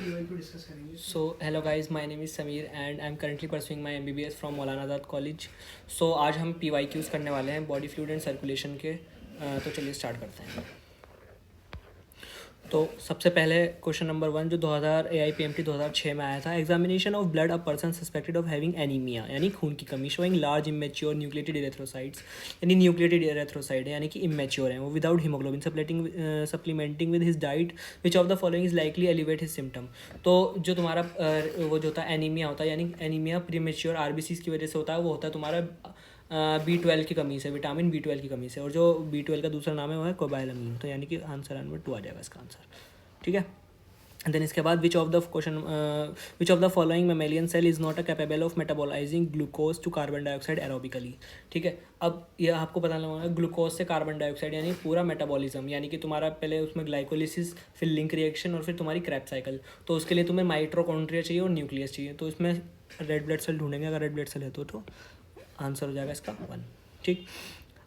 PY को discuss करेंगे। So hello guys, my name is Sameer and I'm currently pursuing my MBBS from Maulana Azad college. So आज हम PYQs करने वाले हैं बॉडी फ्लूइड एंड सर्कुलेशन के। तो चलिए स्टार्ट करते हैं। तो सबसे पहले क्वेश्चन नंबर 1 जो 2000 AIPMT 2006 में आया था, examination of blood a person suspected of having anaemia यानी खून की कमी, showing large immature nucleated erythrocytes यानी न्यूक्लिएटेड इरेथ्रोसाइड यानी कि इमेच्योर हैं वो, without haemoglobin supplementing with his diet, which of the following is likely elevate his symptom. तो जो तुम्हारा वो जो होता है एनीमिया होता है, यानी एनीमिया प्रीमेच्योर आरबीसी की वजह से होता है, वो होता है तुम्हारा B12 की कमी से, विटामिन B12 की कमी से। और जो B12 का दूसरा नाम है वो है कोबाइलमीन। तो यानी कि आंसर नंबर 2 आ जाएगा इसका आंसर, ठीक है। देन इसके बाद which of the following mammalian cell is not a capable of metabolising glucose to carbon dioxide aerobically, ठीक है। अब ये आपको बताना होगा ग्लूकोज से कार्बन डाइऑक्साइड यानी पूरा मेटाबॉलिज्म, यानी कि तुम्हारा पहले उसमें ग्लाइकोलिसिस, फिर लिंक रिएक्शन और फिर तुम्हारी क्रैप साइकिल। तो उसके लिए तुम्हें माइटोकॉन्ड्रिया चाहिए और न्यूक्लियस चाहिए। तो इसमें रेड ब्लड सेल ढूंढेंगे, अगर रेड ब्लड सेल है तो आंसर हो जाएगा इसका 1, ठीक।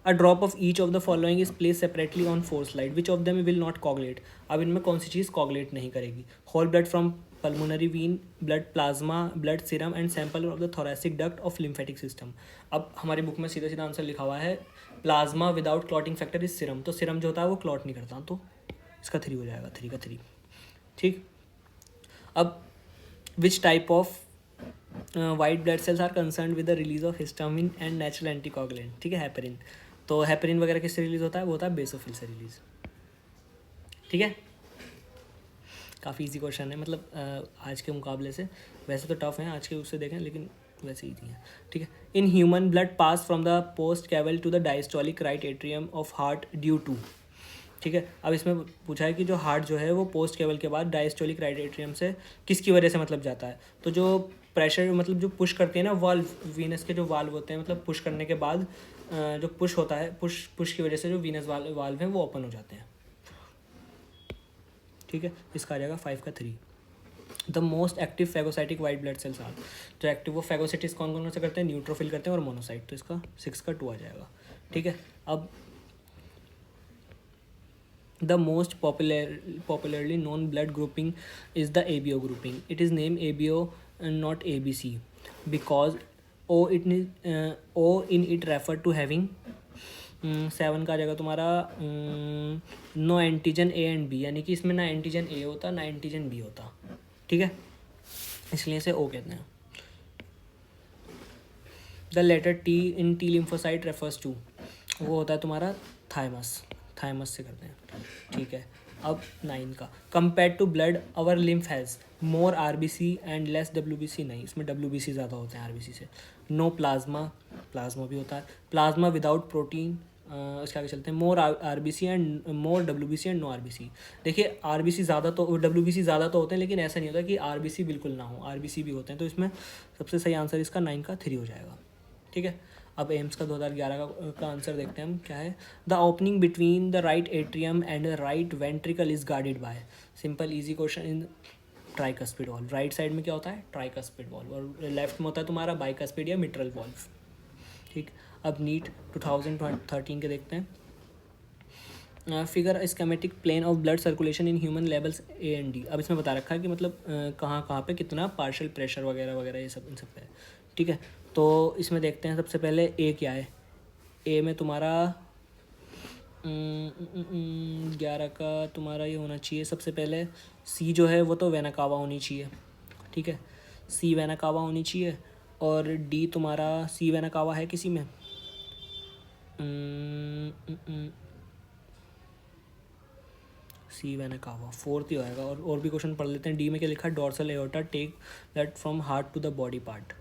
A drop of each of the following is place separately on 4 slide, which of them will not coagulate. अब इनमें कौन सी चीज़ कॉगुलेट नहीं करेगी? Whole blood from pulmonary vein, blood plasma, blood serum and sample of the thoracic duct of lymphatic system. अब हमारी book में सीधा सीधा आंसर लिखा हुआ है plasma without clotting factor is serum. तो सीरम जो होता है वो क्लॉट नहीं करता, तो इसका 3 हो जाएगा, 3 का 3, ठीक। अब which type of white blood cells are concern with the release of histamine and natural anticoagulant, ठीक है, हेपेरिन। तो हेपेरिन वगैरह किससे रिलीज होता है? वो होता है बेसोफिल से रिलीज, ठीक है। काफ़ी इजी क्वेश्चन है, मतलब आज के मुकाबले से। वैसे तो टफ है आज के उससे देखें, लेकिन वैसे ईजी है, ठीक है। In human blood pass from the post caval to the diastolic right atrium of heart due to, ठीक है। अब इसमें पूछा है कि जो हार्ट जो है वो पोस्ट केवल के बाद डायस्टोलिक राइट एट्रियम से किसकी वजह से मतलब जाता है? तो जो प्रेशर मतलब जो पुश करते हैं ना वाल्व, वीनस के जो वाल्व होते हैं, मतलब पुश करने के बाद जो पुश होता है, पुश की वजह से जो वीनस वाल्व हैं वो ओपन हो जाते हैं, ठीक है। इसका आ जाएगा 5 का 3। The most active phagocytic white blood cells are, जो एक्टिव वो फैगोसिटिस कौन कौन से करते हैं? न्यूट्रोफिल करते हैं और मोनोसाइट। तो इसका 6 का 2 आ जाएगा, ठीक है। अब the most popularly known blood grouping is the ABO grouping. It is named ABO and not ABC because O in it refer to having 7 का आ जाएगा तुम्हारा no antigen A and B, यानी कि इसमें ना एंटीजन A होता ना एंटीजन B होता, ठीक है, इसलिए इसे O कहते हैं। The letter T in T lymphocyte refers to, वो होता है तुम्हारा थाइमस से करते हैं, ठीक है। अब 9 का compare to blood our lymph has more RBC and less WBC, नहीं, इसमें डब्ल्यूबीसी ज़्यादा होते हैं आरबीसी से। नो प्लाज्मा भी होता है। प्लाज्मा विदाउट प्रोटीन, इसके आगे चलते हैं। More RBC and more WBC and no RBC. देखिए आरबीसी ज़्यादा तो डब्ल्यूबीसी ज़्यादा तो होते हैं, लेकिन ऐसा नहीं होता कि आरबीसी बिल्कुल ना हो, आरबीसी भी होते हैं। तो इसमें सबसे सही आंसर इसका 9 का 3 हो जाएगा, ठीक है। अब एम्स का 2011 का आंसर देखते हैं हम, क्या है? The opening between the right atrium and the right ventricle is guarded by, simple easy question, in tricuspid valve. Right side में क्या होता है? ट्राइकस्पिड वॉल्व, और लेफ्ट में होता है तुम्हारा बाइकस्पिड या मिट्रल वॉल्व, ठीक। अब नीट 2013 के देखते हैं। Figure schematic plan of blood circulation in human levels A and D। अब इसमें बता रखा है कि मतलब कहाँ कहाँ पे कितना पार्शियल प्रेशर वगैरह वगैरह ये सब इन सब पे है, ठीक है। तो इसमें देखते हैं सबसे पहले A क्या है। A में तुम्हारा 11 का तुम्हारा ये होना चाहिए सबसे पहले। C जो है वो तो वेना कावा होनी चाहिए, ठीक है, C वेना कावा होनी चाहिए। और D तुम्हारा C वेना कावा है किसी में? सी वेना कावा 4th ही होएगा। और भी क्वेश्चन पढ़ लेते हैं। डी में क्या लिखा है? Dorsal aorta take blood from heart to the body part,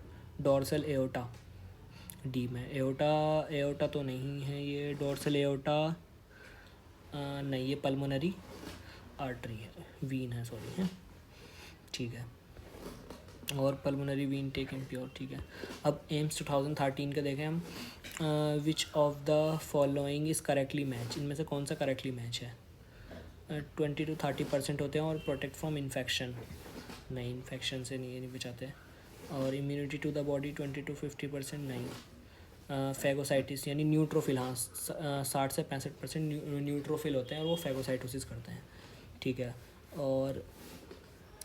dorsal aorta. D में एओर्टा तो नहीं है, ये डॉर्सल एओर्टा नहीं, ये पल्मोनरी आर्टरी है, वीन है, सॉरी है, ठीक है। और पल्मोनरी वीन टेक इम्प्योर, ठीक है। अब एम्स 2013 का देखें हम। विच of the following is correctly match, इनमें से कौन सा करेक्टली मैच है? 20 to 30% होते हैं। और प्रोटेक्ट फ्रॉम इन्फेक्शन, नहीं, इन्फेक्शन से नहीं बचाते। और immunity to the body 20 to 50%, नहीं। फैगोसाइटिस यानी न्यूट्रोफिल, हाँ, 60 से 65% न्यूट्रोफिल होते हैं और वो फैगोसाइटोसिस करते हैं, ठीक है। और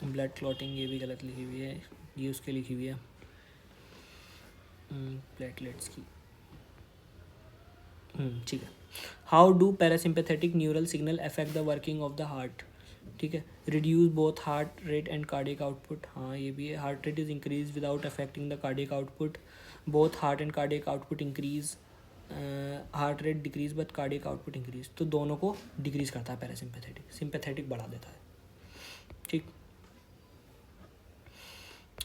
ब्लड क्लॉटिंग ये भी गलत लिखी हुई है, ये उसके लिखी हुई है प्लेटलेट्स की। ठीक है। How do parasympathetic neural signal affect the working of the heart? ठीक है, reduce both heart rate and cardiac output. हाँ ये भी है, heart rate is increase without affecting the cardiac output, both heart and cardiac output increase, heart rate decrease but cardiac output increase. तो दोनों को decrease करता है पैरासिम्पैथेटिक, सिंपैथेटिक बढ़ा देता है। ठीक,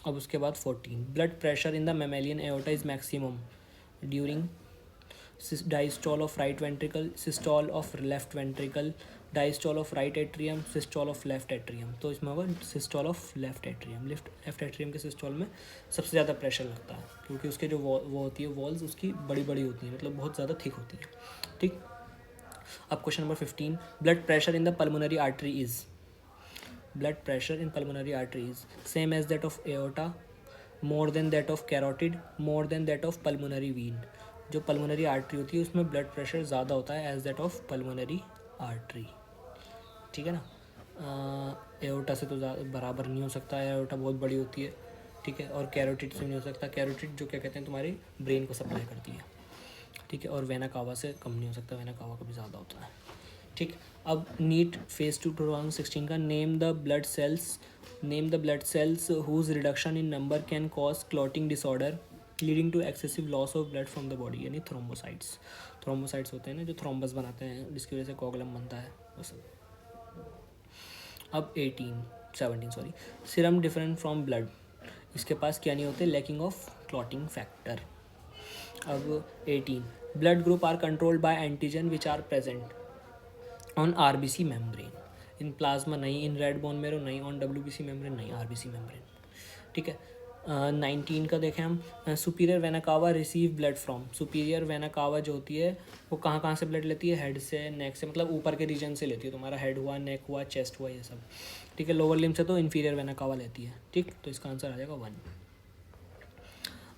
अब उसके बाद 14, blood pressure in the mammalian aorta is maximum during diastole of right ventricle, systole of left ventricle, diastole of right atrium, systole of left atrium. तो इसमें होगा systole of left atrium. Left atrium के systole में सबसे ज़्यादा pressure लगता है, क्योंकि उसके जो वो होती है वॉल्स उसकी बड़ी बड़ी होती है, मतलब बहुत ज़्यादा थिक होती है। ठीक, अब question number 15, blood pressure in the pulmonary artery is, blood pressure in pulmonary artery is same as that of aorta, more than that of carotid, more than that of pulmonary vein. जो pulmonary artery होती है उसमें blood pressure ज़्यादा होता है as that of pulmonary artery. ठीक है ना, एओर्टा से तो बराबर नहीं हो सकता है, एओर्टा बहुत बड़ी होती है। ठीक है, और कैरोटिड से नहीं हो सकता, कैरोटिड जो क्या कहते हैं तुम्हारी ब्रेन को सप्लाई करती है। ठीक है, और वेना कावा से कम नहीं हो सकता, वेना कावा का भी ज़्यादा होता है। ठीक, अब नीट फेज 2 2016 का, name the blood cells whose reduction in number can cause clotting disorder leading to excessive loss of blood from the body, यानी थ्रोम्बोसाइट्स होते हैं ना जो थ्रोम्बस बनाते हैं जिसकी वजह से कोगुलम बनता है वो सब। अब 17 सीरम डिफरेंट फ्रॉम ब्लड, इसके पास क्या नहीं होते, लैकिंग ऑफ क्लॉटिंग फैक्टर। अब 18, blood group are controlled by antigen which are present on RBC membrane, in plasma नहीं, इन रेड बोन मेरो नहीं, ऑन डब्ल्यूबीसी मेम्ब्रेन नहीं, आरबीसी मेम्ब्रेन। ठीक है, 19 का देखें हम, superior vena cava receive blood from, superior vena cava जो होती है वो कहाँ से ब्लड लेती है, हेड से, नेक से, मतलब ऊपर के रीजन से लेती है, तुम्हारा हेड हुआ, नेक हुआ, चेस्ट हुआ, ये सब। ठीक है, लोअर लिम्ब से तो इन्फीरियर वेना कावा लेती है। ठीक, तो इसका आंसर आ जाएगा 1।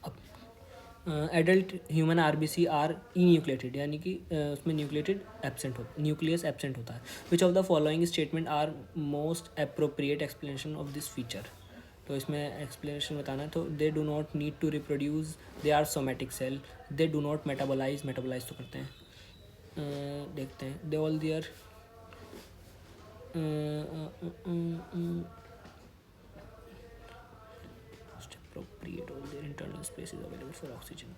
अब adult human RBC are enucleated, यानी कि उसमें न्यूक्लियस एब्सेंट होता है। Which of the following statement are most appropriate explanation of this feature? तो इसमें एक्सप्लेनेशन बताना है, तो they do not need to reproduce, they are somatic cell, they do not metabolize तो करते हैं। देखते हैं, they all their appropriate all their internal space is available for oxygen।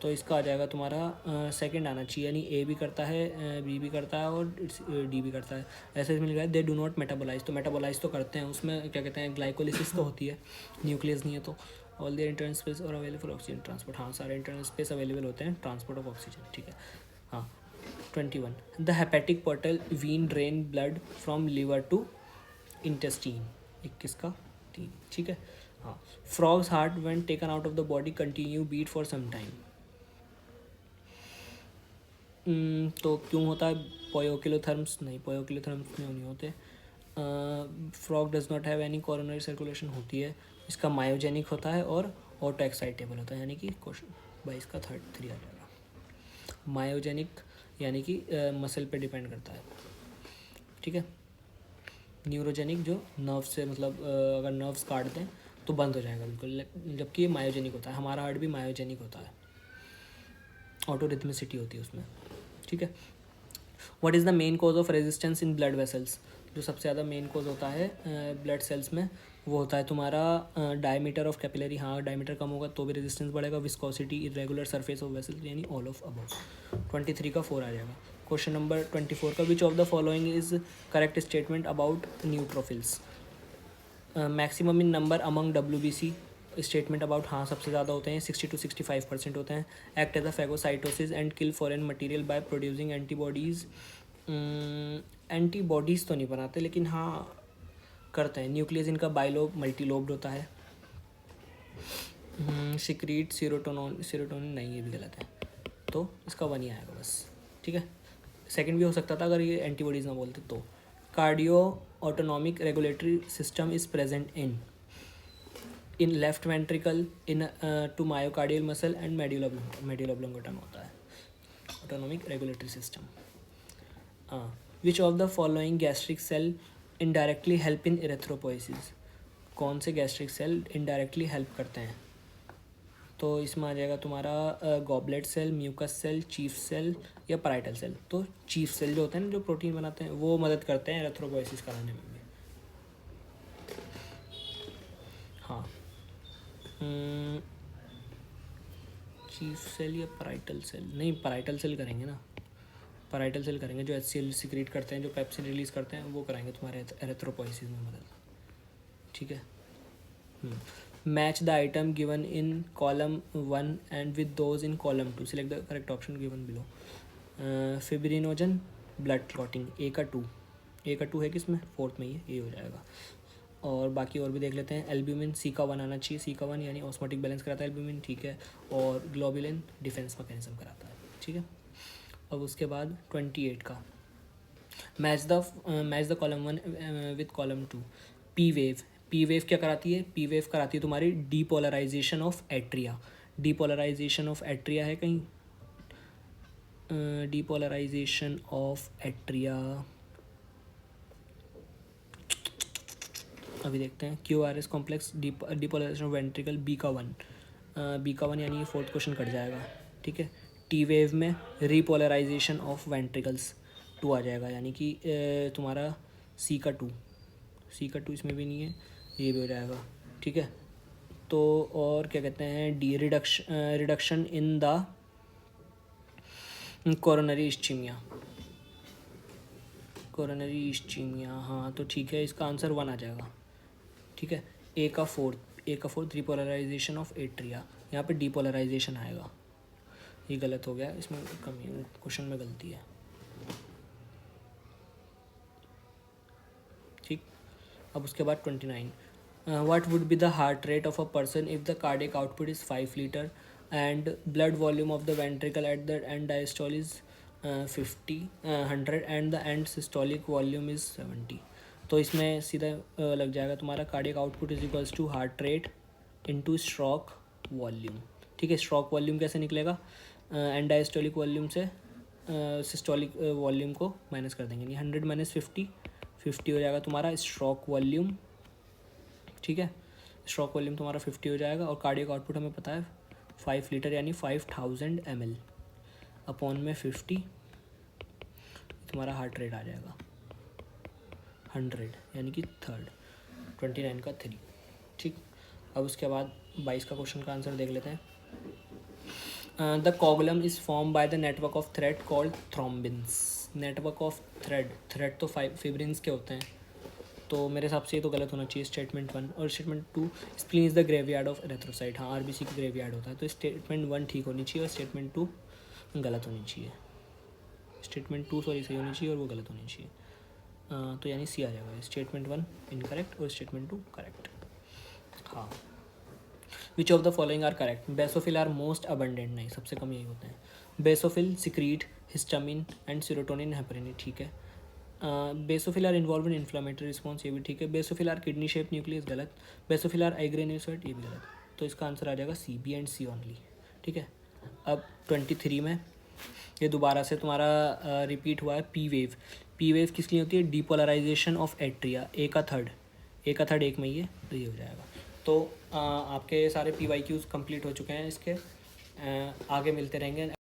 तो इसका आ जाएगा तुम्हारा सेकंड आना चाहिए, यानी ए भी करता है, बी भी करता है और डी भी करता है। ऐसे इसमें लिखा है दे डू नॉट मेटाबोलाइज, तो मेटाबोलाइज तो करते हैं, उसमें क्या कहते हैं ग्लाइकोलिसिस तो होती है, न्यूक्लियस नहीं है। तो ऑल देयर इंटरनल स्पेस और अवेलेबल फॉर ऑक्सीजन ट्रांसपोर्ट, हाँ सारे इंटरनल स्पेस अवेलेबल होते हैं ट्रांसपोर्ट ऑफ ऑक्सीजन। ठीक है, हाँ 21, the hepatic portal vein drain blood from liver to intestine, 21 का 3। ठीक है, हाँ frogs heart when taken out of the body continue beat for some time. तो क्यों होता है, पोयोकिलोथर्म्स नहीं, पोयोकिलोथर्म्स नहीं होते। Frog does not have any coronary circulation होती है, इसका मायोजेनिक होता है और ऑटो एक्साइटेबल होता है, यानी कि क्वेश्चन 22 का 3 आ जाएगा। मायोजेनिक यानी कि मसल पे डिपेंड करता है। ठीक है, न्यूरोजेनिक जो नर्व से, मतलब अगर नर्व्स काट दें तो बंद हो जाएगा बिल्कुल, जबकि ये मायोजेनिक होता है, हमारा हार्ट भी मायोजेनिक होता है, ऑटो रिथमिसिटी होती है उसमें। ठीक है, what is the main cause of resistance in blood vessels? जो सबसे ज़्यादा मेन कॉज होता है ब्लड सेल्स में वो होता है तुम्हारा डायमीटर ऑफ कैपिलरी, हाँ डायमीटर कम होगा तो भी रेजिस्टेंस बढ़ेगा, viscosity, irregular surface of vessel, यानी ऑल ऑफ अबव। 23 का 4 आ जाएगा। क्वेश्चन नंबर 24 का, विच of the following is correct statement about neutrophils? Maximum in number among WBC, statement about, हाँ सबसे ज़्यादा होते हैं, 60 to 65% होते हैं। Act as a phagocytosis and kill foreign material by producing antibodies, antibodies तो नहीं बनाते लेकिन हाँ करते हैं। न्यूक्लियस इनका बाइलोब मल्टीलोब्ड होता है। सिक्रीट सीरोटोनिन नहीं, ये भी गलत है, तो इसका 1 ही आएगा बस। ठीक है, सेकंड भी हो सकता था अगर ये एंटीबॉडीज़ ना बोलते तो। Cardio autonomic regulatory system is present in left ventricle, in to myocardial muscle and medulla oblongata में होता है autonomic regulatory system. Which of the following gastric cell indirectly help in erythropoiesis? कौन से गैस्ट्रिक सेल इनडायरेक्टली हेल्प करते हैं? तो इसमें आ जाएगा तुम्हारा goblet cell, mucus cell, chief cell या पैराइटल सेल। तो चीफ सेल जो होते हैं ना, जो प्रोटीन बनाते हैं, वो मदद करते हैं एरिथ्रोपोइसिस कराने में भी। हाँ, चीफ सेल या पैराइटल सेल? नहीं, पैराइटल सेल करेंगे ना, पैराइटल सेल करेंगे। जो HCl सिक्रीट करते हैं, जो पेप्सिन रिलीज़ करते हैं, वो कराएंगे तुम्हारे एरिथ्रोपोइसिस में मदद। ठीक है। Match the item given in column 1 and with those in column 2, select the correct option given below. Fibrinogen, blood clotting, A का 2 है किसमें? 4th में ये हो जाएगा। और बाकी और भी देख लेते हैं। एल्ब्यूमिन, सी का 1 आना चाहिए। सी का 1 यानी ऑस्मोटिक बैलेंस कराता है एल्ब्यूमिन, ठीक है। और ग्लोबुलिन डिफेंस मैकेनिज्म कराता है, ठीक है। अब उसके बाद 28 का, match the column 1 with column 2। P wave क्या कराती है? पी वेव कराती है तुम्हारी depolarization of atria. Depolarization of atria है कहीं? डीपोलराइजेशन ऑफ एट्रिया अभी देखते हैं। QRS complex depolarization of ventricle, B का 1 यानी ये 4th क्वेश्चन कट जाएगा, ठीक है। टी वेव में रीपोलराइजेशन ऑफ वेंट्रिकल्स 2 आ जाएगा, यानी कि तुम्हारा सी का 2 इसमें भी नहीं है, ये भी हो जाएगा, ठीक है। तो और क्या कहते हैं, D reduction in the coronary ischaemia, हाँ तो ठीक है, इसका आंसर 1 आ जाएगा, ठीक है। ए का 4th रिपोलराइजेशन ऑफ एट्रिया, यहाँ पे डीपोलराइजेशन आएगा, ये गलत हो गया, इसमें कमी, क्वेश्चन में गलती है, ठीक। अब उसके बाद 29, what would be the heart rate of a person if the cardiac output is 5 litre and blood volume of the ventricle at the end diastole is 100 and the end systolic volume is 70। तो इसमें सीधा लग जाएगा तुम्हारा cardiac output is equals to heart rate into stroke volume, ठीक है। Stroke volume कैसे निकलेगा? एंड डायस्टोलिक वॉल्यूम से सिस्टोलिक वॉल्यूम को माइनस कर देंगे, यानी 100 माइनस 50 हो जाएगा तुम्हारा स्ट्रोक वॉल्यूम, ठीक है। स्ट्रोक वॉल्यूम तुम्हारा 50 हो जाएगा, और कार्डियक आउटपुट हमें पता है 5 लीटर यानी 5000 ml अपॉन में 50, तुम्हारा हार्ट रेट आ जाएगा 100 यानी कि 29 का 3, ठीक। अब उसके बाद 22 का क्वेश्चन का आंसर देख लेते हैं। The coagulum is form by the network of thread called thrombins. Network of thread तो फिब्रिन्स के होते हैं, तो मेरे हिसाब से ये तो गलत होना चाहिए स्टेटमेंट 1। और statement 2, spleen is the graveyard of erythrocyte, हाँ RBC की ग्रेवयार्ड होता है, तो स्टेटमेंट 1 ठीक होनी चाहिए और स्टेटमेंट 2 गलत होनी चाहिए। स्टेटमेंट 2 सही होनी चाहिए और वो गलत होनी चाहिए, तो यानी सी आ जाएगा। स्टेटमेंट 1 इनकरेक्ट और स्टेटमेंट 2 करेक्ट। हाँ, which of the following are correct? Basophil are most abundant, नहीं, सबसे कम यही होते हैं। Basophil secrete histamine and serotonin heparin, ठीक है। Basophil are involve in inflammatory response, ये भी ठीक है। Basophil are kidney shape nucleus, गलत। बेसोफिल आर आइग्रेन्यूसाइट, ये भी गलत। तो इसका आंसर आ जाएगा C, B and C only, ठीक है। अब 23 में ये दोबारा से तुम्हारा रिपीट हुआ है। पी वेव किस लिए होती है? डीपोलराइजेशन ऑफ एट्रिया, ए का थर्ड एक में ये, तो ये हो जाएगा। तो आपके सारे PYQs कंप्लीट हो चुके हैं इसके, आगे मिलते रहेंगे।